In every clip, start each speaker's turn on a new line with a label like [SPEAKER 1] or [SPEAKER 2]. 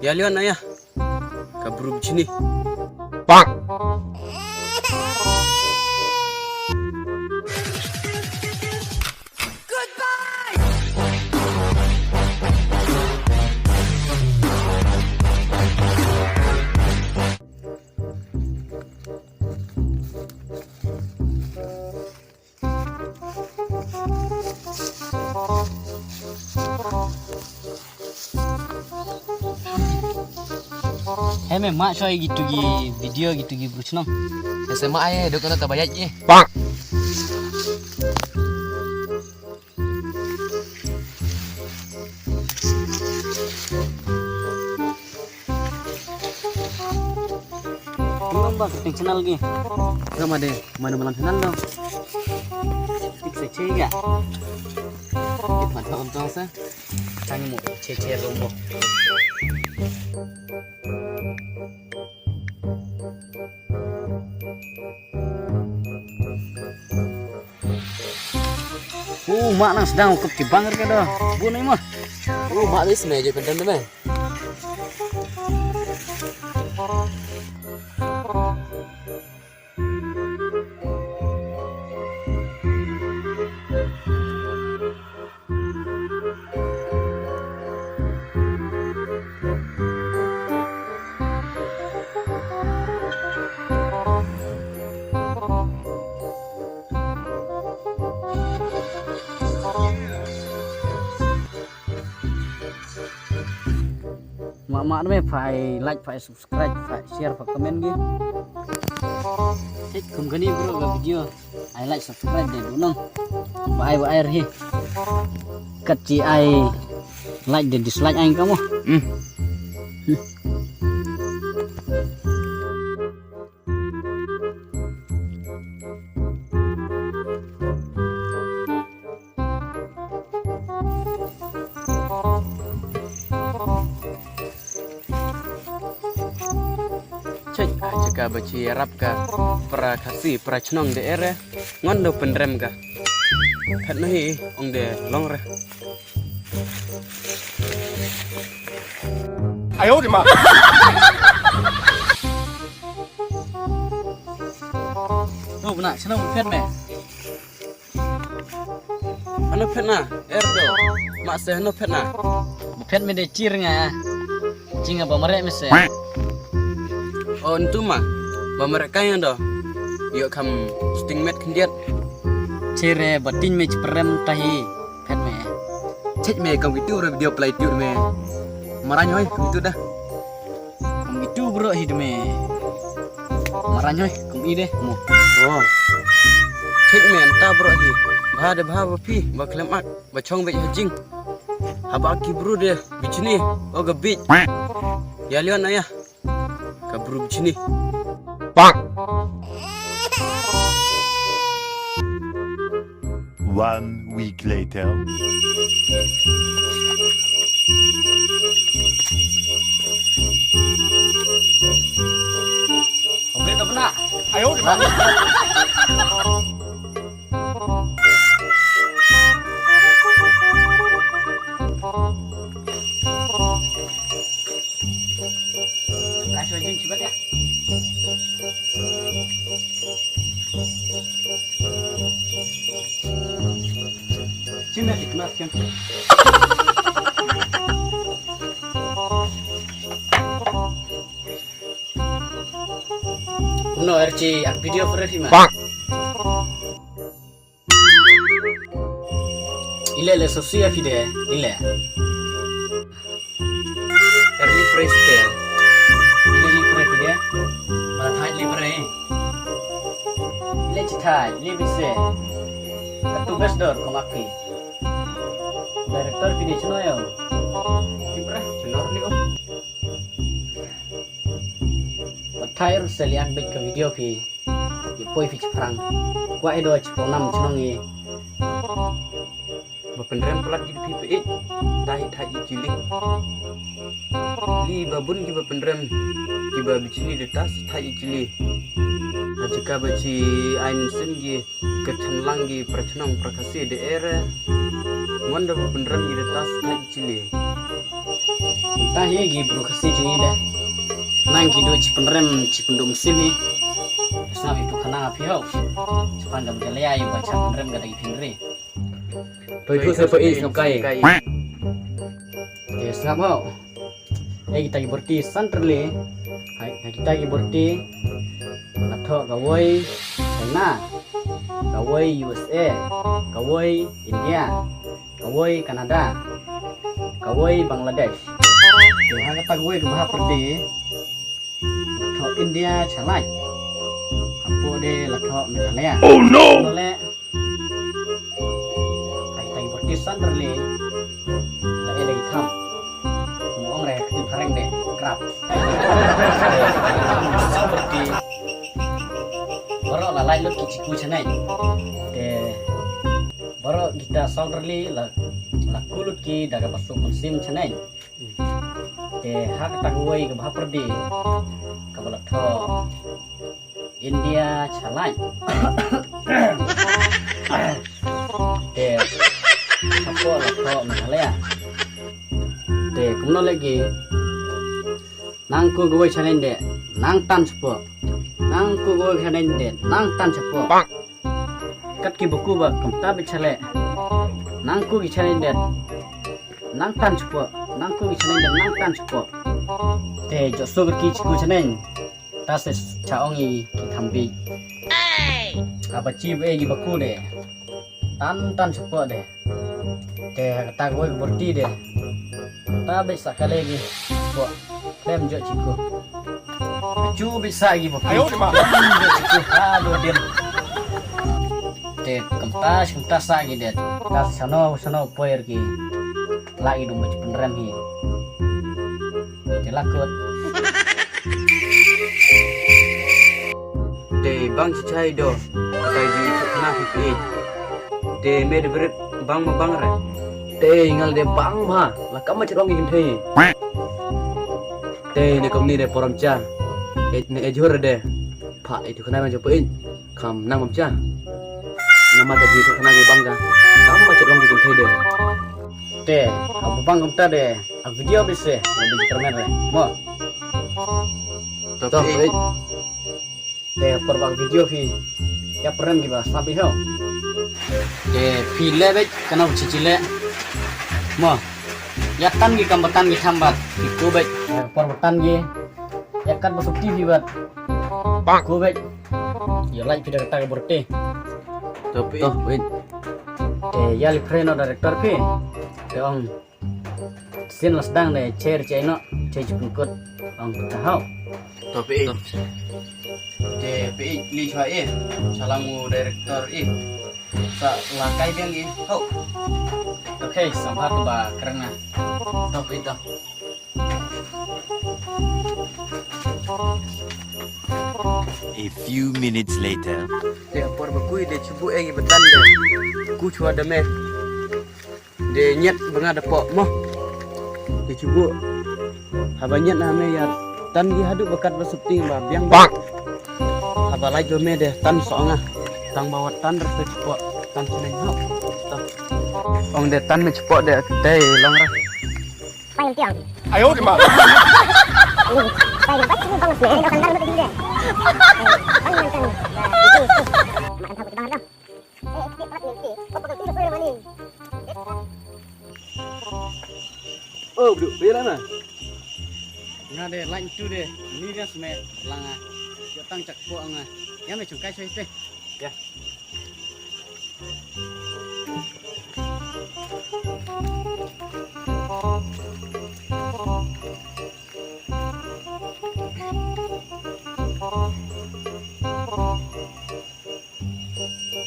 [SPEAKER 1] Ya lihat ayah, kabur sini.
[SPEAKER 2] Pak.
[SPEAKER 3] Heme mak soy gitu video gitu brucno.
[SPEAKER 4] SMA aja dok kena tabayat ye.
[SPEAKER 2] Pak.
[SPEAKER 3] Ngomong ke channel lagi.
[SPEAKER 1] Enggak mah deh, mana malam kenal dong.
[SPEAKER 3] Bisa cek enggak?
[SPEAKER 1] Kita mantap untung sah.
[SPEAKER 3] Kami mau cek lombok. Mak nang sedang ukep di bangker ke dah. Bunyi mah.
[SPEAKER 4] Mak bis meja pendem deh.
[SPEAKER 3] Mak nó phải like, phải subscribe, phải share, phải comment gitu. Thích cùng cái đi bro cái video. Ai like subscribe để đúng không? Và ai hi. Cắt chị ai like để dislike anh kamu.
[SPEAKER 1] Cek jika baci Arab ka para kasih para cenong daerah ngondo pendrem ka. Kat nahi ong de long re.
[SPEAKER 2] Ayo di ma.
[SPEAKER 3] Tuh benar, senang bukan me.
[SPEAKER 1] Ano pet na? Erdo. Mak seh ano pet na?
[SPEAKER 3] Bukan me de cir nga. Cinga ba merek mese.
[SPEAKER 1] Oh itu mah, mereka yang dah, yuk kam stingmet kendiat,
[SPEAKER 3] Cire batin me ciprem tahi. Pet me.
[SPEAKER 1] cek me kam gitu udah video play itu me, marahnya oi kam itu dah,
[SPEAKER 3] Kamu gitu bro hidup me. Marahnya kamu ide mu.
[SPEAKER 1] oh, cek me entah bro hi, bah pi, bah klemak, bah chong bej hajing, haba aki bro deh, bicini, oh gebit, ya lihat ayah, kabur bicini.
[SPEAKER 2] Pak. 1 week later.
[SPEAKER 3] Oke, udah benar.
[SPEAKER 2] Ayo di ma.
[SPEAKER 3] Kasih aja cepat ya. Cina dikemas kan. No RC ak video fresh mah.
[SPEAKER 2] Pak.
[SPEAKER 3] Ile sosial video ile.
[SPEAKER 1] Early fresh deh,
[SPEAKER 3] Ile fresh video. Malah thai libre. Ile citai, ile bisa. Tugas dor komaki. Director video channel ya.
[SPEAKER 1] kiprah, cenor ni om.
[SPEAKER 3] Thai selian baik ke video ki. Poi fi perang. Gua edo ciponam channel ni.
[SPEAKER 1] Bapendrem pelat di PPE, tahi cilik. Li babun ki bapendrem, ki babicini di tas tahi cilik. Jika baci ain sen ki kecenlang ki percenong prakasi daerah, ngondo bapendrem ki di tas tahi cilik.
[SPEAKER 3] Entah ya gi bro kasih cungi dah. Nang ki do cipenrem cipendom sini. Snabi tu kena api hau. Cepat gam galaya yang baca penrem gada ipinre.
[SPEAKER 4] Tôi thu sẽ phải ngọc cây.
[SPEAKER 3] Dia snap hau. Kita ki berti santerle. Kita ki berti. Lato gawai China, gawai USA, gawai India, gawai Kanada, gawai Bangladesh. Dia kata gawai ke bahasa perdi. Lato India calai. Apa de lato Meghalaya.
[SPEAKER 2] Oh no!
[SPEAKER 3] Oleh kita ki berti santerle. Lagi lagi tham. Ngomong reh ketip kareng deh. Kerap. Seperti baru lalai lu kiciku cenai. Baru kita saudari la kulut ki daga pasuk musim cenai. Hak taguai ke bahaperdi kabalat tho India calai. Sapo la tho Meghalaya. Kemudian lagi nangku gue cenai de nang tan sapo. Nang ku go khanen den nang tan chapo kat ki buku ba kamta bichale nang ku gi chalen den nang tan chapo nang ku gi chalen den nang tan chapo te jo so ki chiku chanen ta se chaongi ki thambi apa chi be gi buku de tan chapo de te ta go gi borti de ta be sakale gi bo lem jo chiku Cu bisa lagi bos.
[SPEAKER 2] Ayo di mana?
[SPEAKER 3] Aduh dia. Kentas lagi dia. Tas sana poyer ki. Lagi dong baca penrem hi. Dilakut.
[SPEAKER 1] Bang cicai do. Kai di kena pipi. Med berit bang re.
[SPEAKER 4] Ingal de bang ma. Lah kamu cerong ingin thay. Ni kom ni de poram cha. Ne ejur de. Pak itu kena macam poin. Kam nang mamcha. Nama tadi itu kena bangga. Kamu macam cerong ingin thay de.
[SPEAKER 3] Abu bang kumta de. Video bisa. Lebih kermen re. Mo.
[SPEAKER 1] Tapi
[SPEAKER 3] Perbang video fi. Ya perem ki ba sabi ho. Pile be kana cicile. Mo. Ya tan ki kambatan ki sambat. Iku be perbatan ki. Ya kan masuk TV bat. Iku be. Ya like video kata ke berte.
[SPEAKER 1] Tapi
[SPEAKER 3] Ya li freno director fi. Ong. Sin lasdang de chair chaino. Chair pungkut. Ong tahu.
[SPEAKER 1] Tapi li chua salamu director sa lakai biang hau.
[SPEAKER 3] Oke, sampai ba karena
[SPEAKER 1] Tapi dah.
[SPEAKER 2] A few minutes later.
[SPEAKER 1] Por bakui de cubu betan de. Ku chua de me. De nyet benga de pok moh. De cubu. Habanyet na me ya tan gi hadu bakat basupting ba biang bang. Haba lai jo me de tan songa. Tang bawa tan rasa cepok tan seneng hau. Ong de tan me cepok de teh long ra.
[SPEAKER 2] Ayo di mana?
[SPEAKER 1] Oh, bro, bila na?
[SPEAKER 3] Nga de lain tu de ni dia sme langa jotang cak po anga ya me chungkai choi te ya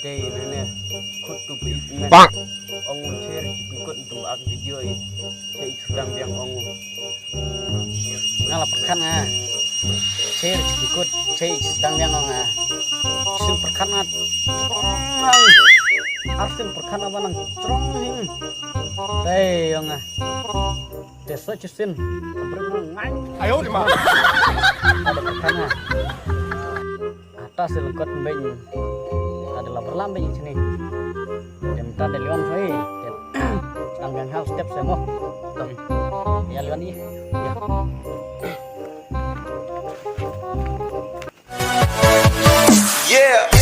[SPEAKER 1] Day nene kut tu pi men
[SPEAKER 2] Bang.
[SPEAKER 1] ong share jipikut untuk ak video ini saya sedang biang ong
[SPEAKER 3] ngala perkan nga cer ikut cei sedang yang nga sin perkan nga arsin perkan apa nang strong ning dei yang nga desa cisin bereng ngang
[SPEAKER 2] Ayo di mana?
[SPEAKER 3] ada perkan nga atas lengkot mbeng adalah berlambing sini dan tadi leon hei hanggang house step saya mau. Ya liwan ni.
[SPEAKER 2] Yeah.